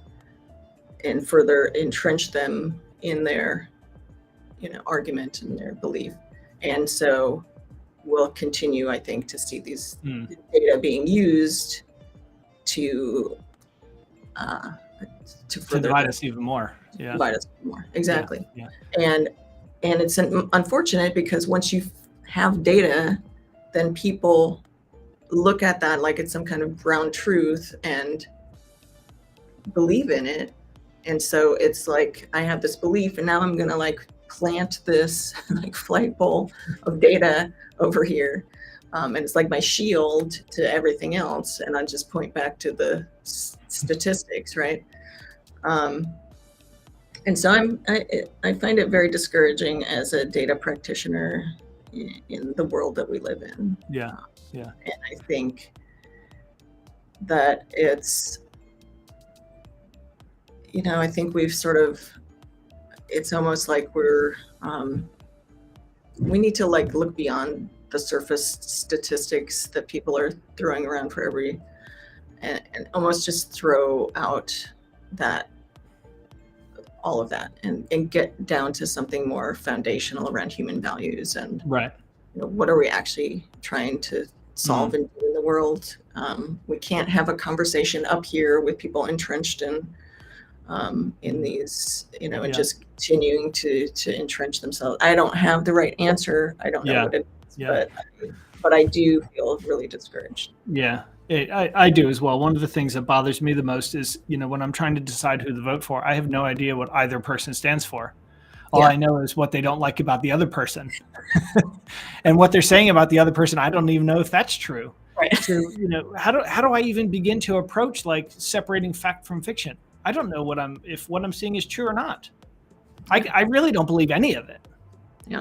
And further entrench them in their, argument and their belief. And so we'll continue, I think, to see these data being used to further divide us even more. Yeah. Divide us more. Exactly. Yeah. And it's unfortunate because once you have data, then people look at that like it's some kind of ground truth and believe in it. And so it's like, I have this belief and now I'm going to like plant this like flagpole of data over here. And it's like my shield to everything else. And I just point back to the statistics, right? And so I find it very discouraging as a data practitioner in the world that we live in. Yeah. And I think that it's, I think we've sort of, it's almost like we need to like look beyond the surface statistics that people are throwing around for and almost just throw out all of that and get down to something more foundational around human values and right. What are we actually trying to solve and do in the world? We can't have a conversation up here with people entrenched in these, and just continuing to entrench themselves. I don't have the right answer. I don't know what it is, but I do feel really discouraged. Yeah. I do as well. One of the things that bothers me the most is, when I'm trying to decide who to vote for, I have no idea what either person stands for. All I know is what they don't like about the other person. And what they're saying about the other person, I don't even know if that's true. Right. So, how do I even begin to approach like separating fact from fiction? I don't know if what I'm seeing is true or not. I really don't believe any of it. Yeah.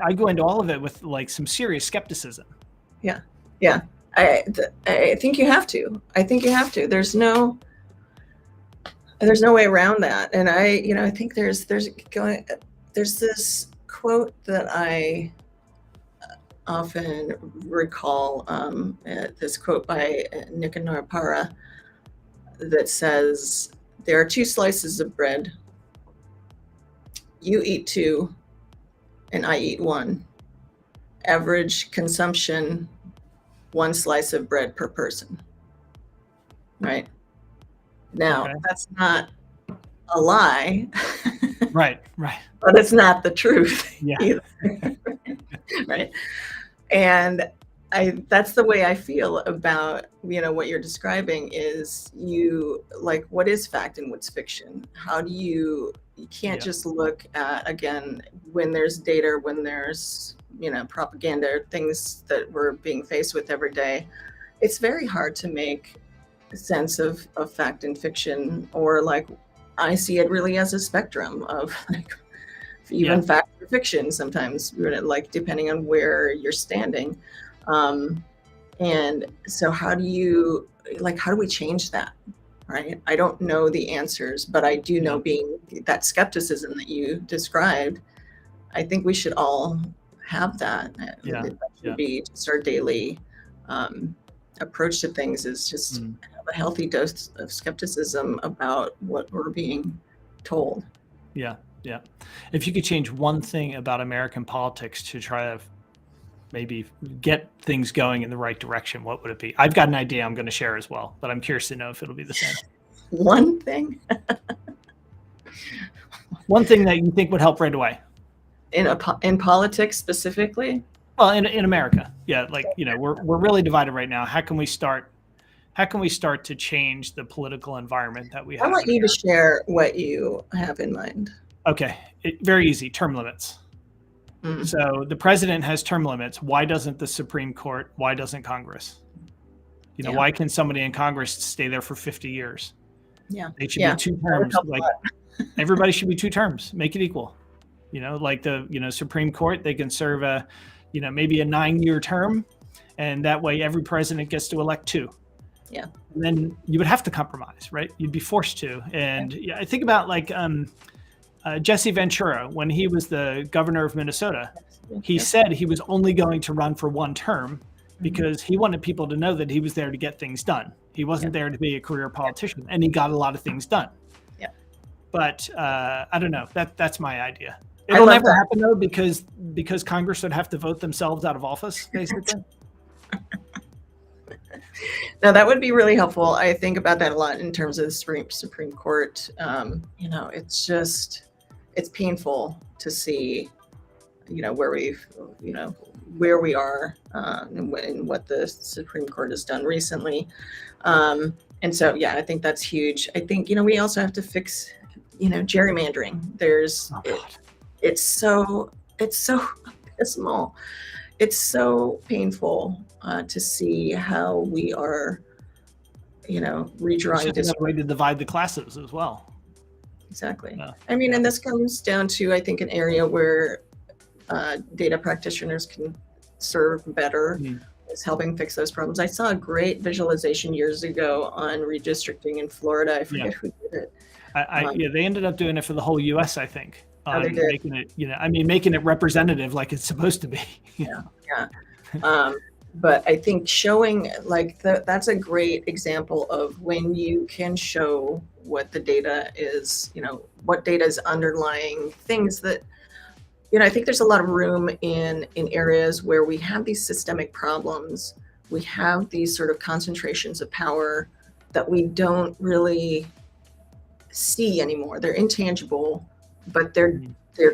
I go into all of it with like some serious skepticism. Yeah. Yeah. I think you have to. There's no way around that. And I think there's this quote that I often recall, this quote by Nicanor that says, "There are two slices of bread. You eat two, and I eat one. Average consumption, one slice of bread per person." Right? Now, that's not a lie. Right. But it's not the truth either. Right? And that's the way I feel about, what you're describing is what is fact and what's fiction? How do you can't just look at, again, when there's data, when there's, propaganda, things that we're being faced with every day. It's very hard to make sense of fact and fiction, or I see it really as a spectrum of even fact or fiction sometimes, depending on where you're standing. And so how do we change that? Right? I don't know the answers, but I do know, being that skepticism that you described, I think we should all have that. That should be just our daily approach to things, is just have a healthy dose of skepticism about what we're being told. Yeah. If you could change one thing about American politics to try to maybe get things going in the right direction, what would it be? I've got an idea I'm going to share as well, but I'm curious to know if it'll be the same. One thing? One thing that you think would help right away? In politics specifically? Well, in America. Yeah, we're really divided right now. How can we start to change the political environment that we have? I want you to share what you have in mind. Okay. Very easy. Term limits. So the president has term limits. Why doesn't the Supreme Court? Why doesn't Congress? Why can somebody in Congress stay there for 50 years? Yeah. They should be 2 terms. Everybody should be 2 terms. Make it equal. The Supreme Court, they can serve a maybe a 9-year term, and that way every president gets to elect 2. Yeah. And then you would have to compromise, right? You'd be forced to. And I think about like Jesse Ventura, when he was the governor of Minnesota, he said he was only going to run for 1 term because he wanted people to know that he was there to get things done. He wasn't there to be a career politician, and he got a lot of things done. Yeah. But I don't know. That's my idea. It'll never happen though, because Congress would have to vote themselves out of office, basically. No, that would be really helpful. I think about that a lot in terms of the Supreme Court. It's painful to see, where we are and what the Supreme Court has done recently. And so, yeah, I think that's huge. I think, we also have to fix, gerrymandering. It's so abysmal. It's so painful to see how we are, redrawing this way to divide the classes as well. Exactly. Yeah. And this comes down to, I think, an area where data practitioners can serve better, is helping fix those problems. I saw a great visualization years ago on redistricting in Florida. I forget who did it. They ended up doing it for the whole U.S., I think. They did. Making it, making it representative like it's supposed to be. Yeah. But I think showing that's a great example of when you can show what the data is, what data is underlying things that, I think there's a lot of room in areas where we have these systemic problems. We have these sort of concentrations of power that we don't really see anymore. They're intangible, but they're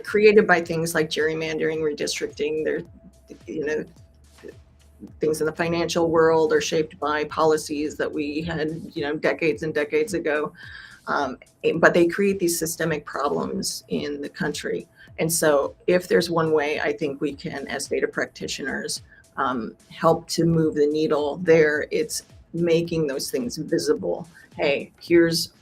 created by things like gerrymandering, redistricting. They're, things in the financial world are shaped by policies that we had, decades and decades ago. But they create these systemic problems in the country. And so if there's one way I think we can, as data practitioners, help to move the needle there, it's making those things visible. Hey, here's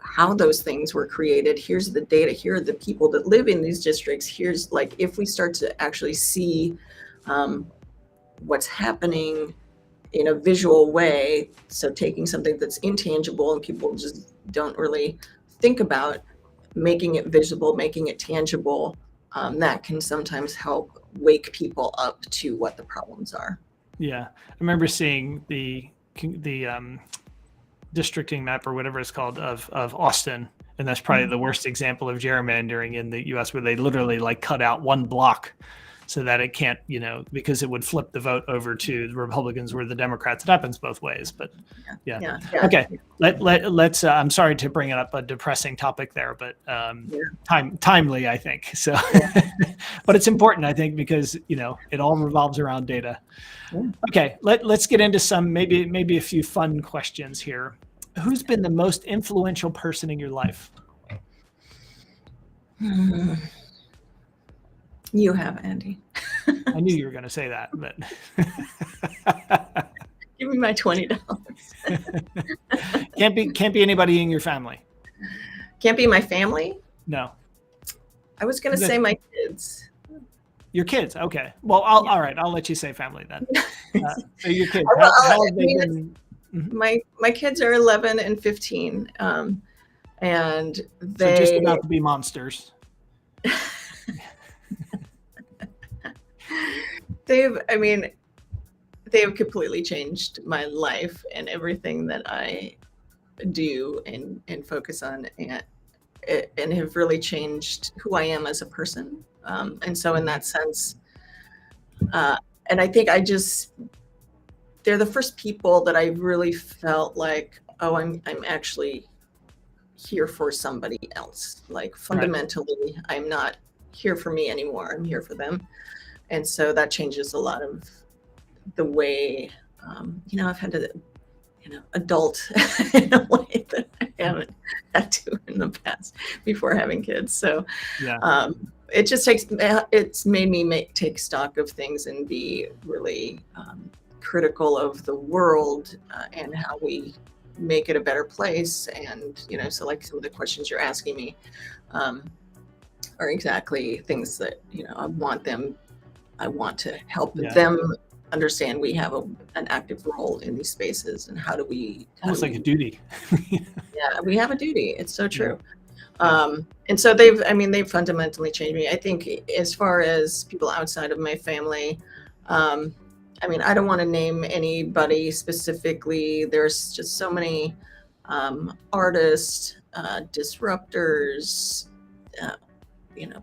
how those things were created. Here's the data. Here are the people that live in these districts. Here's if we start to actually see what's happening in a visual way. So taking something that's intangible and people just don't really think about, making it visible, making it tangible, that can sometimes help wake people up to what the problems are. Yeah, I remember seeing the districting map or whatever it's called of Austin, and that's probably the worst example of gerrymandering in the U.S., where they literally cut out 1 block so that it can't, because it would flip the vote over to the Republicans or the Democrats. It happens both ways, but yeah. Okay. Let's, I'm sorry to bring it up, a depressing topic there, but timely, I think. So, but it's important, I think, because, it all revolves around data. Yeah. Okay. Let's get into some, maybe a few fun questions here. Who's been the most influential person in your life? You have, Andy. I knew you were going to say that, but give me my $20. Can't be anybody in your family. Can't be my family? No. I was going to say my kids. Your kids, okay. Well, all right. I'll let you say family then. So your kids. How have they been? My kids are 11 and 15, and they so just about to be monsters. They've completely changed my life and everything that I do and focus on, and have really changed who I am as a person. And so in that sense, and I think they're the first people that I really felt like, oh, I'm actually here for somebody else. Fundamentally, I'm not here for me anymore. I'm here for them. And so that changes a lot of the way, I've had to, adult in a way that I haven't had to in the past before having kids. So it just it's made me take stock of things and be really critical of the world and how we make it a better place. And, so some of the questions you're asking me are exactly things that, I want them I want to help Yeah. them understand we have an active role in these spaces, and how do we Almost like a duty. yeah, we have a duty. It's so true. Yeah. And so they've fundamentally changed me. I think as far as people outside of my family, I mean, I don't want to name anybody specifically. There's just so many artists, disruptors,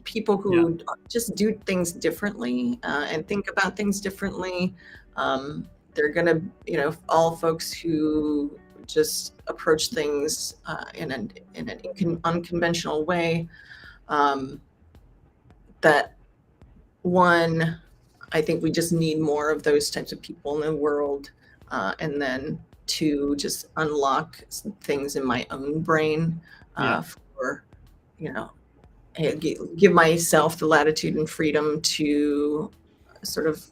people who just do things differently and think about things differently. They're gonna, all folks who just approach things in an unconventional way. That one, I think we just need more of those types of people in the world, and then to just unlock some things in my own brain for, give myself the latitude and freedom to sort of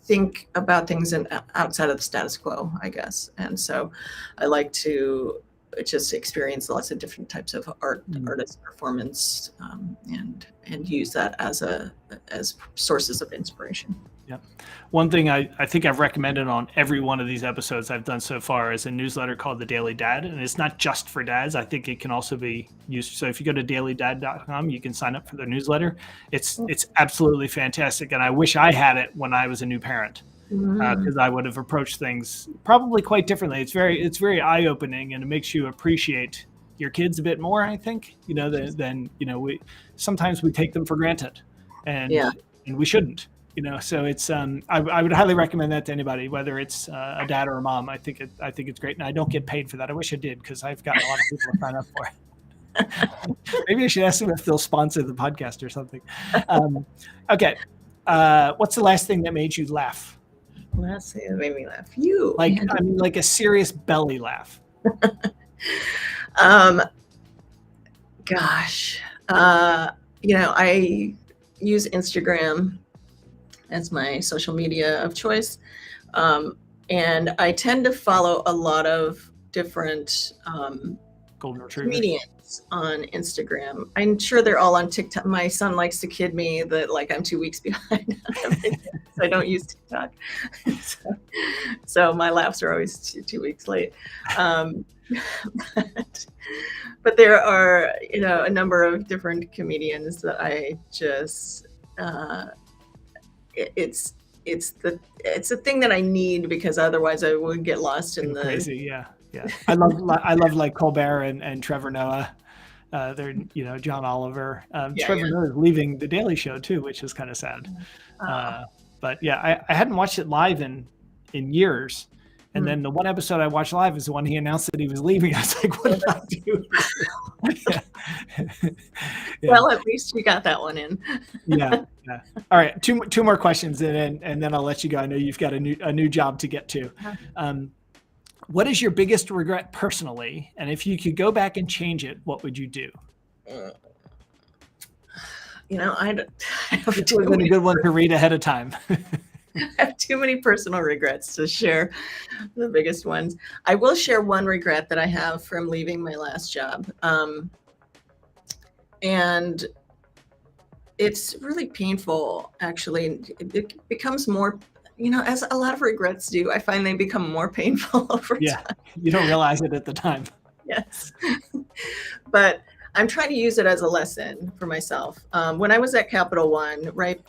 think about things outside of the status quo, I guess. And so I like to just experience lots of different types of artist performance, and use that as sources of inspiration. Yeah. One thing I think I've recommended on every one of these episodes I've done so far is a newsletter called The Daily Dad. And it's not just for dads. I think it can also be used. So if you go to dailydad.com, you can sign up for their newsletter. It's absolutely fantastic. And I wish I had it when I was a new parent, because I would have approached things probably quite differently. It's very eye-opening, and it makes you appreciate your kids a bit more, I think, than sometimes we take them for granted, and we shouldn't. So it's I would highly recommend that to anybody, whether it's a dad or a mom. I think it's great, and I don't get paid for that. I wish I did, because I've gotten a lot of people to sign up for it. Maybe I should ask them if they'll sponsor the podcast or something. Okay, what's the last thing that made you laugh? Last thing that made me laugh, like a serious belly laugh. Gosh, I use Instagram as my social media of choice. And I tend to follow a lot of different golden retrievers, comedians on Instagram. I'm sure they're all on TikTok. My son likes to kid me that I'm 2 weeks behind on everything, so I don't use TikTok. So my laughs are always 2 weeks late. But there are, a number of different comedians that I just, it's a thing that I need, because otherwise I would get lost in the crazy. Yeah. I love like Colbert and Trevor Noah. They're John Oliver. Trevor Noah is leaving the Daily Show too, which is kind of sad. But yeah, I hadn't watched it live in years. And then the one episode I watched live is the one he announced that he was leaving. I was like, what did I do? Well, at least you got that one in. Yeah. All right. Two more questions, and then I'll let you go. I know you've got a new job to get to. What is your biggest regret personally? And if you could go back and change it, what would you do? I have a good one to read ahead of time. I have too many personal regrets to share the biggest ones. I will share one regret that I have from leaving my last job. And it's really painful, actually. It becomes more, as a lot of regrets do, I find they become more painful over time. You don't realize it at the time. Yes. But I'm trying to use it as a lesson for myself. When I was at Capital One, right,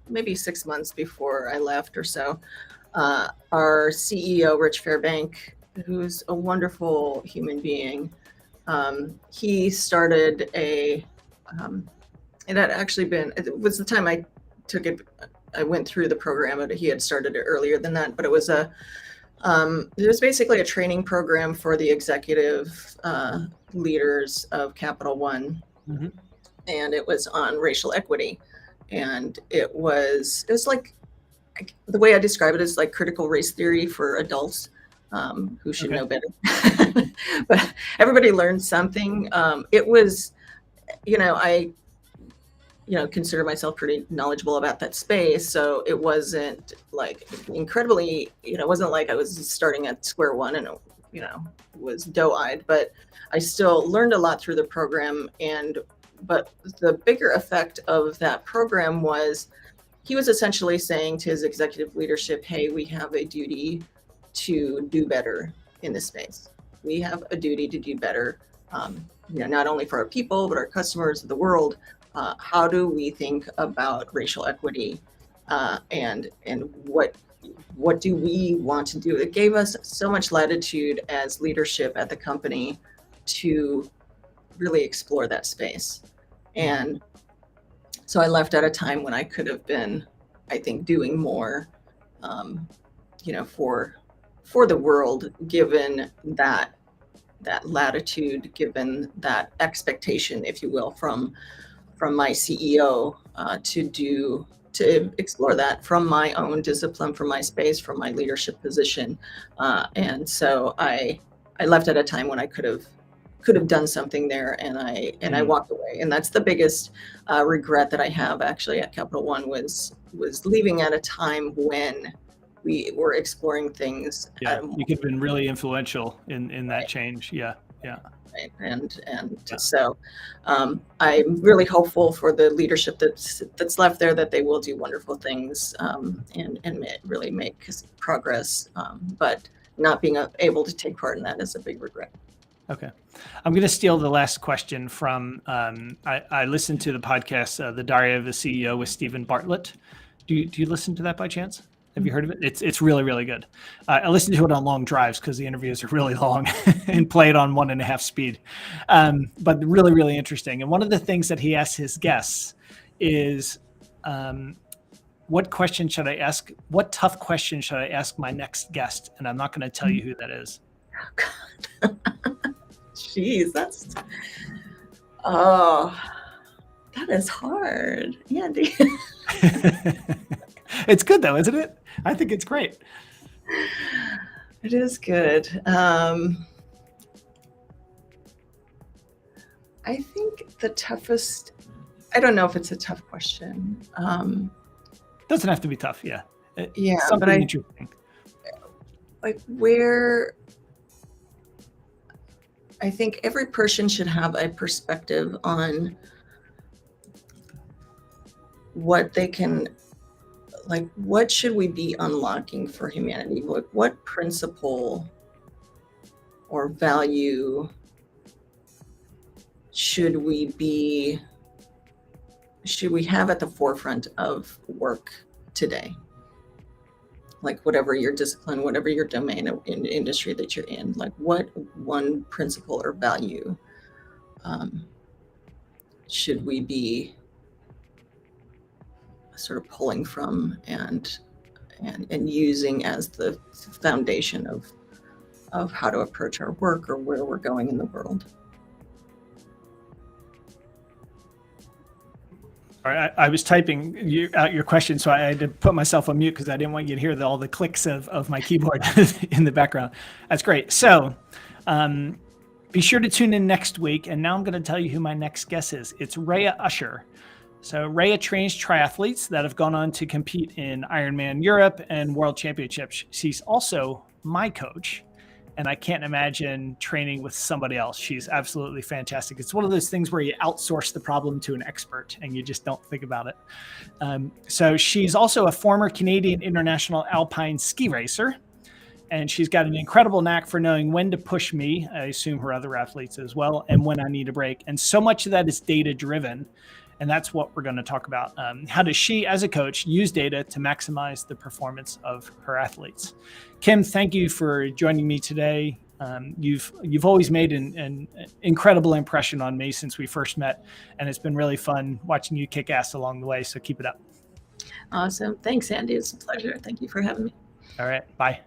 maybe 6 months before I left or so, our CEO, Rich Fairbank, who's a wonderful human being, he started it was the time I took it. I went through the program, but he had started it earlier than that. But it was basically a training program for the executive leaders of Capital One, and it was on racial equity. And it was like, the way I describe it is like critical race theory for adults who should know better. But everybody learned something. It was, I consider myself pretty knowledgeable about that space. So it wasn't like incredibly, it wasn't like I was starting at square one and, was doe-eyed, but I still learned a lot through the program. And but the bigger effect of that program was he was essentially saying to his executive leadership, hey, we have a duty to do better in this space. We have a duty to do better, not only for our people, but our customers, the world. How do we think about racial equity, and what do we want to do? It gave us so much latitude as leadership at the company to really explore that space. And so I left at a time when I could have been, I think, doing more, for the world, given that latitude, given that expectation, if you will, from my CEO, to explore that from my own discipline, from my space, from my leadership position. And so I left at a time when I could have done something there, and I walked away. And that's the biggest regret that I have actually at Capital One was leaving at a time when we were exploring things. Yeah, you could have been really influential in that change. Yeah. Right. And so I'm really hopeful for the leadership that's left there, that they will do wonderful things, and really make progress. But not being able to take part in that is a big regret. Okay. I'm going to steal the last question from, I listened to the podcast, The Diary of a CEO with Stephen Bartlett. Do you listen to that by chance? Have you heard of it? It's really, really good. I listened to it on long drives because the interviews are really long and play it on 1.5 speed. But really, really interesting. And one of the things that he asks his guests is, what question should I ask? What tough question should I ask my next guest? And I'm not going to tell you who that is. Oh, God. Jeez, that is hard. Yeah. It's good though, isn't it? I think it's great. It is good. I think the toughest, I don't know if it's a tough question. Doesn't have to be tough. Yeah. Yeah. Something but interesting. I think every person should have a perspective on what they can, what should we be unlocking for humanity? What principle or value should we have at the forefront of work today? Whatever your discipline, whatever your domain in industry that you're in, what one principle or value should we be sort of pulling from and using as the foundation of how to approach our work or where we're going in the world. All right, I was typing out your question, so I had to put myself on mute because I didn't want you to hear all the clicks of my keyboard in the background. That's great. So be sure to tune in next week. And now I'm going to tell you who my next guest is. It's Rhea Usher. So Rhea trains triathletes that have gone on to compete in Ironman Europe and World Championships. She's also my coach, and I can't imagine training with somebody else. She's absolutely fantastic. It's one of those things where you outsource the problem to an expert and you just don't think about it. So she's also a former Canadian international alpine ski racer, and she's got an incredible knack for knowing when to push me, I assume her other athletes as well, and when I need a break. And so much of that is data driven. And that's what we're going to talk about. How does she, as a coach, use data to maximize the performance of her athletes? Kim, thank you for joining me today. You've always made an incredible impression on me since we first met, and it's been really fun watching you kick ass along the way. So keep it up. Awesome. Thanks, Andy. It's a pleasure. Thank you for having me. All right. Bye.